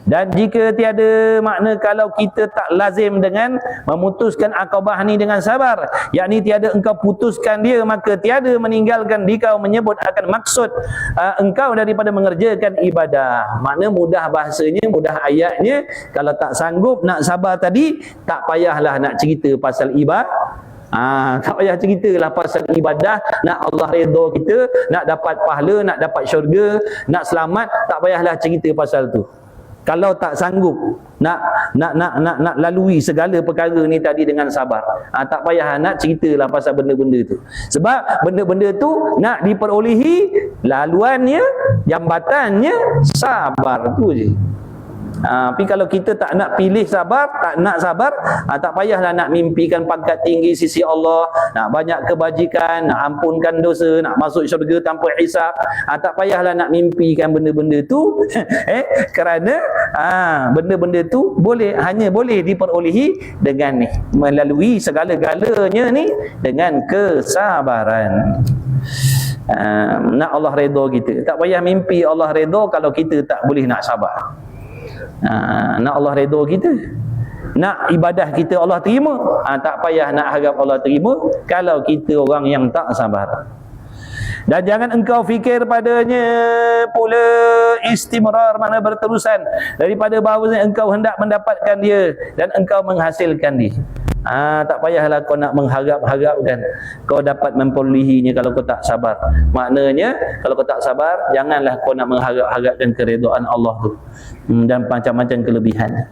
Dan jika tiada makna kalau kita tak lazim dengan memutuskan akabah ni dengan sabar, yakni tiada engkau putuskan dia, maka tiada meninggalkan dikau menyebut akan maksud engkau daripada mengerjakan ibadah. Makna mudah bahasanya, mudah ayatnya, kalau tak sanggup nak sabar tadi, tak payahlah nak cerita pasal ibadah. Tak payah ceritalah pasal ibadah, nak Allah redha kita, nak dapat pahala, nak dapat syurga, nak selamat, tak payahlah cerita pasal tu. Kalau tak sanggup nak lalui segala perkara ni tadi dengan sabar, tak payah nak ceritalah pasal benda-benda tu. Sebab benda-benda tu nak diperolehi, laluannya, jambatannya sabar tu je. Tapi kalau kita tak nak pilih sabar, tak nak sabar, tak payahlah nak mimpikan pangkat tinggi sisi Allah, nak banyak kebajikan, nak ampunkan dosa, nak masuk syurga tanpa hisab. Tak payahlah nak mimpikan benda-benda tu kerana benda-benda tu hanya boleh diperolehi dengan ni, melalui segala-galanya ni dengan kesabaran. Nak Allah redha kita, tak payah mimpi Allah redha kalau kita tak boleh nak sabar. Nak Allah redha kita, nak ibadah kita Allah terima, tak payah nak harap Allah terima kalau kita orang yang tak sabar. Dan jangan engkau fikir padanya pula istimrar, makna berterusan, daripada bahawa engkau hendak mendapatkan dia dan engkau menghasilkan dia. Tak payahlah kau nak mengharap-harapkan kau dapat memperolehinya kalau kau tak sabar. Maknanya kalau kau tak sabar, janganlah kau nak mengharap-harapkan keredaan Allah tu dan macam-macam kelebihan.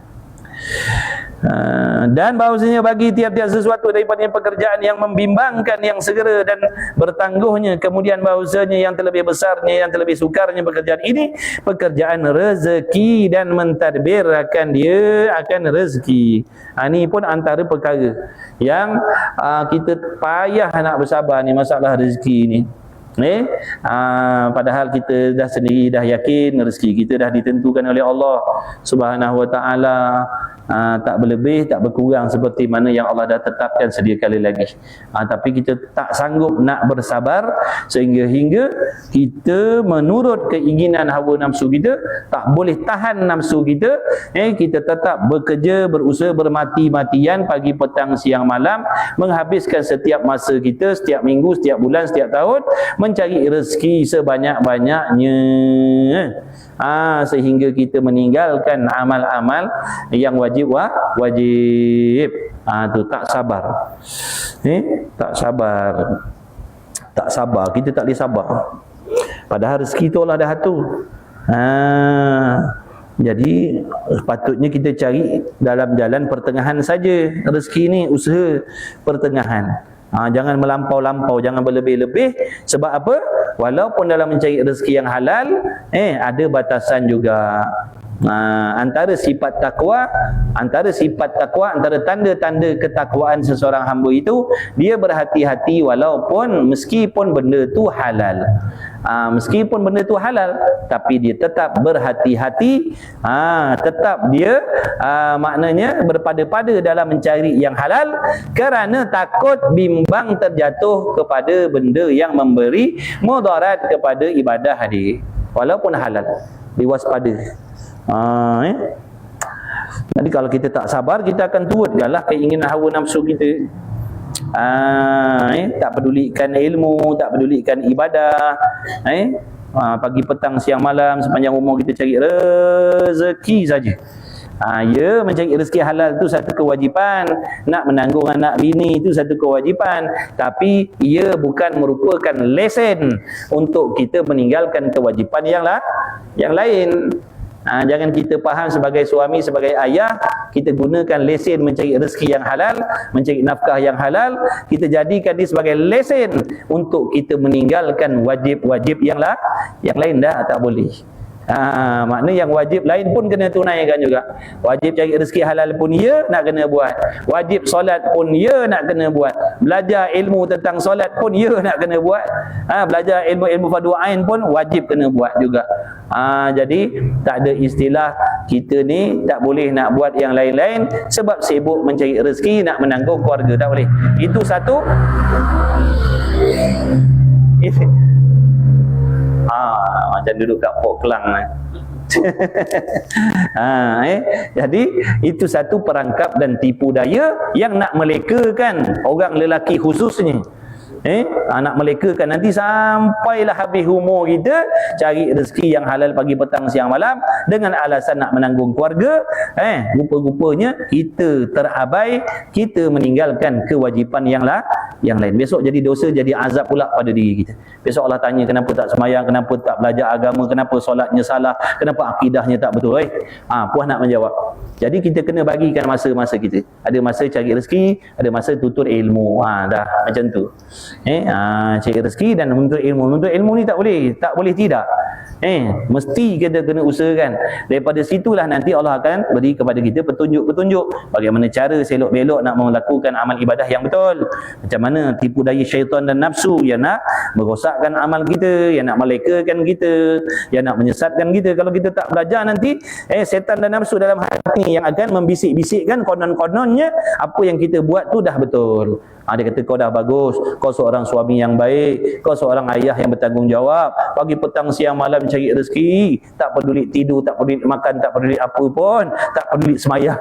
Dan bahawasanya bagi tiap-tiap sesuatu daripada pekerjaan yang membimbangkan, yang segera dan bertangguhnya, kemudian bahawasanya yang terlebih besarnya, yang terlebih sukarnya pekerjaan ini, pekerjaan rezeki dan mentadbirkan dia akan rezeki. Ini pun antara perkara yang kita payah nak bersabar ni, masalah rezeki ni. Padahal kita dah sendiri dah yakin rezeki kita dah ditentukan oleh Allah Subhanahu wa taala. tak berlebih, tak berkurang seperti mana yang Allah dah tetapkan sedia kala lagi. Tapi kita tak sanggup nak bersabar sehingga kita menurut keinginan hawa nafsu kita, tak boleh tahan nafsu kita, kita tetap bekerja, berusaha bermati-matian pagi, petang, siang, malam, menghabiskan setiap masa kita, setiap minggu, setiap bulan, setiap tahun mencari rezeki sebanyak-banyaknya, sehingga kita meninggalkan amal-amal yang wajib. Tu tak sabar. Tak sabar, kita tak boleh sabar. Padahal rezeki tu Allah dah atur. Jadi patutnya kita cari dalam jalan pertengahan saja. Rezeki ni usaha pertengahan. Jangan melampau-lampau, jangan berlebih-lebih. Sebab apa? Walaupun dalam mencari rezeki yang halal, ada batasan juga. Antara sifat takwa, antara tanda-tanda ketakwaan seseorang hamba itu, dia berhati-hati meskipun benda tu halal. Meskipun benda tu halal, tapi dia tetap berhati-hati, tetap dia maknanya berpada-pada dalam mencari yang halal, kerana takut bimbang terjatuh kepada benda yang memberi mudarat kepada ibadah dia, walaupun halal. Diwaspada. Jadi kalau kita tak sabar, kita akan turutkanlah keinginan hawa nafsu kita. Tak pedulikan ilmu, tak pedulikan ibadah. Pagi, petang, siang, malam, sepanjang umur kita cari rezeki saja. Mencari rezeki halal itu satu kewajipan, nak menanggung anak bini itu satu kewajipan, tapi ia bukan merupakan lesen untuk kita meninggalkan kewajipan yang lain. Jangan kita faham sebagai suami, sebagai ayah, kita gunakan lesen mencari rezeki yang halal, mencari nafkah yang halal, kita jadikan dia sebagai lesen untuk kita meninggalkan wajib-wajib yang lain. Dah tak boleh. Maknanya yang wajib lain pun kena tunaikan juga. Wajib cari rezeki halal pun nak kena buat. Wajib solat pun nak kena buat. Belajar ilmu tentang solat pun nak kena buat. Belajar ilmu fardu ain pun wajib kena buat juga. Jadi tak ada istilah kita ni tak boleh nak buat yang lain-lain sebab sibuk mencari rezeki, nak menanggung keluarga. Tak boleh. Itu satu. Macam duduk kat Port Klang. Jadi itu satu perangkap dan tipu daya yang nak melekakan orang lelaki khususnya. Nak melekakan nanti sampailah habis umur kita cari rezeki yang halal pagi, petang, siang, malam dengan alasan nak menanggung keluarga. Rupa-rupanya kita terabai, kita meninggalkan kewajipan yang lain. Besok jadi dosa, jadi azab pula pada diri kita. Besok Allah tanya kenapa tak semayang, kenapa tak belajar agama, kenapa solatnya salah, kenapa akidahnya tak betul. Puas nak menjawab. Jadi kita kena bagikan masa-masa kita. Ada masa cari rezeki, ada masa tutur ilmu. Dah macam tu. Cari rezeki dan menuntut ilmu. Menuntut ilmu ni tak boleh tidak. Mesti kita kena usahakan. Daripada situlah nanti Allah akan beri kepada kita petunjuk-petunjuk bagaimana cara selok-belok nak melakukan amal ibadah yang betul. Macam mana tipu daya syaitan dan nafsu yang nak merosakkan amal kita, yang nak melekakan kita, yang nak menyesatkan kita. Kalau kita tak belajar nanti, syaitan dan nafsu dalam hati yang akan membisik-bisikkan konon-kononnya apa yang kita buat tu dah betul. Dia kata kau dah bagus, kau seorang suami yang baik, kau seorang ayah yang bertanggungjawab, pagi, petang, siang, malam cari rezeki, tak peduli tidur, tak peduli makan, tak peduli apa pun, tak peduli semayang.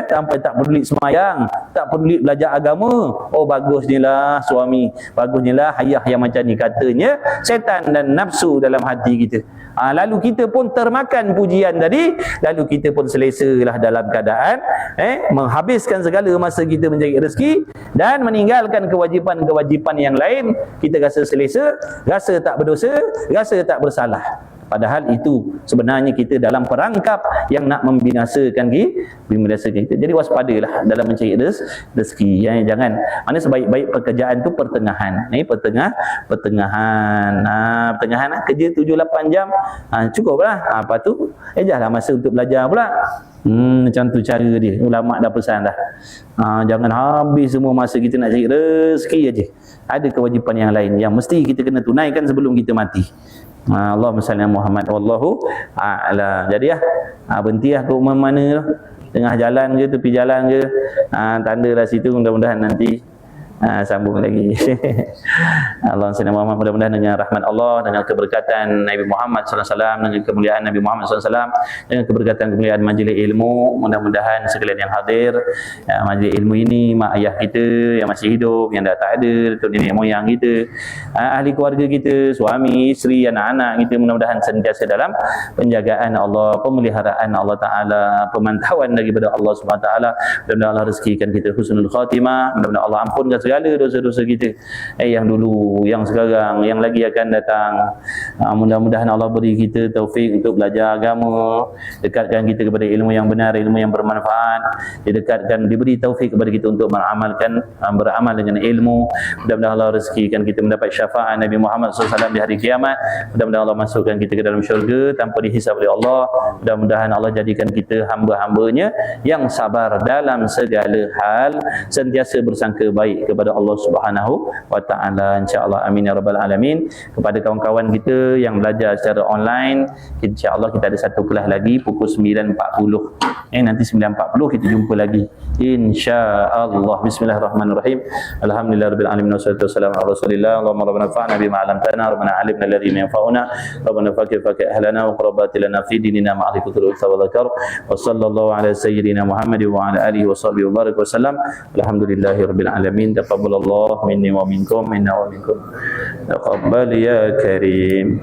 Sampai tak peduli semayang, tak peduli belajar agama. Bagusnya lah suami, bagusnya lah ayah yang macam ni. Katanya syaitan dan nafsu dalam hati kita. Lalu kita pun termakan pujian tadi, lalu kita pun selesalah dalam keadaan menghabiskan segala masa kita mencari rezeki dan meninggalkan kewajipan-kewajipan yang lain. Kita rasa selesa, rasa tak berdosa, rasa tak bersalah. Padahal itu sebenarnya kita dalam perangkap yang nak membinasakan kita. Jadi waspadalah dalam mencari rezeki. Jangan, mana sebaik-baik pekerjaan tu pertengahan. Pertengahan kerja 7-8 jam. Cukuplah. Apa tu? Ejahlah masa untuk belajar pula. Macam tu cara dia. Ulama dah pesan dah. Jangan habis semua masa kita nak cari rezeki aja. Ada kewajipan yang lain yang mesti kita kena tunaikan sebelum kita mati. Allahumma salli ala Muhammad wallahu a'lam. Jadi berhenti ke mana tu. tengah jalan ke, tepi jalan ke, tanda lah situ. Mudah-mudahan nanti sambung lagi. Allah SWT mudah-mudahan dengan rahmat Allah, dengan keberkatan Nabi Muhammad SAW, dengan kemuliaan Nabi Muhammad SAW, dengan keberkatan kemuliaan majlis ilmu, mudah-mudahan sekalian yang hadir majlis ilmu ini, mak ayah kita yang masih hidup, yang dah tak ada, datuk nenek moyang kita, ahli keluarga kita, suami, isteri, anak-anak kita, mudah-mudahan sentiasa dalam penjagaan Allah, pemeliharaan Allah Ta'ala, pemantauan daripada Allah SWT. Mudah-mudahan Allah rezekikan kita husnul khatimah, mudah-mudahan Allah ampunkan segala dosa-dosa kita, yang dulu, yang sekarang, yang lagi akan datang. Mudah-mudahan Allah beri kita taufik untuk belajar agama, dekatkan kita kepada ilmu yang benar, ilmu yang bermanfaat, diberi taufik kepada kita untuk beramal dengan ilmu. Mudah-mudahan Allah rezekikan kita mendapat syafaat Nabi Muhammad SAW di hari kiamat. Mudah-mudahan Allah masukkan kita ke dalam syurga tanpa dihisab oleh Allah. Mudah-mudahan Allah jadikan kita hamba-hambanya yang sabar dalam segala hal, sentiasa bersangka baik kepada Allah Subhanahu wa Ta'ala, insya-Allah. Amin ya rabbal alamin. Kepada kawan-kawan kita yang belajar secara online, insya-Allah kita ada satu kelas lagi pukul 9.40. Nanti 9.40 kita jumpa lagi, insya-Allah. Bismillahirrahmanirrahim. Alhamdulillahirabbil alamin wassalatu wassalamu ala Rasulillah. Allahumma rabbana fa'na bima 'allamtana, rabbana 'allimna alladhi yanfa'una, rabbana faqih ahlana wa qurbatilana fi dinina ma'rifatul ulsa wa dzakar. Wa sallallahu ala sayyidina Muhammad wa ala alihi wa sahbihi wa barik wa sallam. Alhamdulillahirabbil alamin. Taqabbalallahu minni wa minkum, minna wa minkum. Taqabbal ya karim.